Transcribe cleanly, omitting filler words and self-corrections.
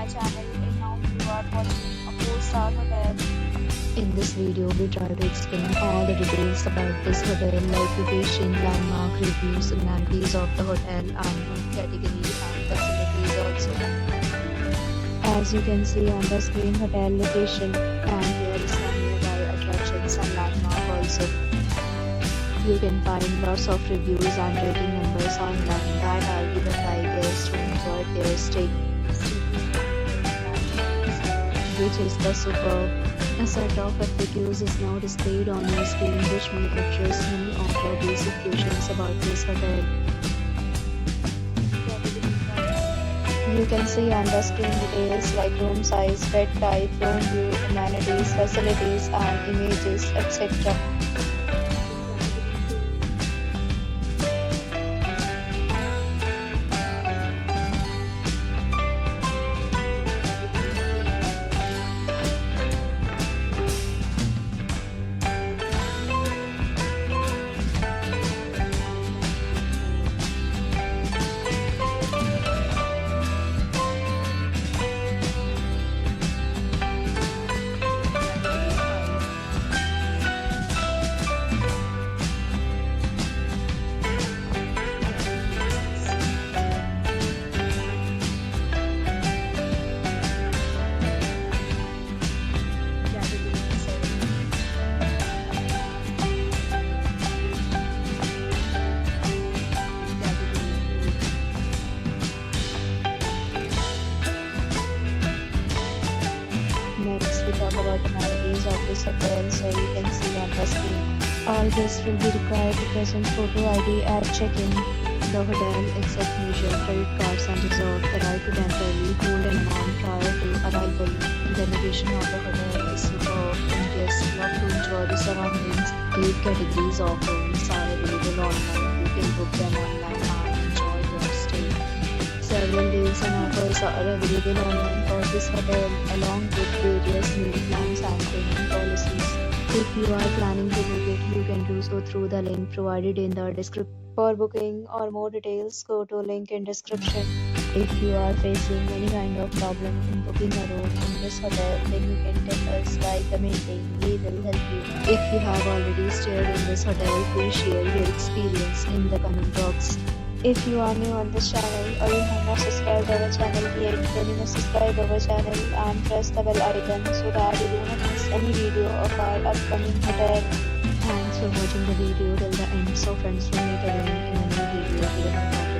my channel, and now you are watching a 4-star hotel. In this video, we try to explain all the details about this hotel, like location, landmark, reviews, amenities of the hotel, and room category and facilities also. As you can see on the screen, hotel location, and here is some nearby attractions and landmark also. You can find lots of reviews and rating numbers online that are given by guests who enjoyed their stay, which is the superb. A set of FAQs is now displayed on your screen, which may address many of your basic questions about this hotel. You can see on the screen details like room size, bed type, room view, amenities, facilities, and images, etc. Next, we talk about the amenities of this hotel, so you can see on the screen. All guests will be required to present photo ID at check-in. The hotel accepts usual credit cards and reserves the right to temporarily hold an amount prior to arrival. The location of the hotel is superb, and guests love to enjoy the surroundings. 8 categories of rooms are available online. You can book them online and enjoy your stay. Several deals and offers are available online for this hotel, along with various meal plans and payment policies. If you are planning to book it, you can do so through the link provided in the description. For booking or more details, go to link in description. If you are facing any kind of problem in booking a room in this hotel, then you can tell us by commenting. We will help you. If you have already stayed in this hotel, please share your experience in the comment box. If you are new on this channel or you have not subscribed our channel yet, then you must subscribe our channel and press the bell icon so that you do not miss any video of our upcoming hotel. Thanks for watching the video till the end. So friends, we'll meet again in a new video.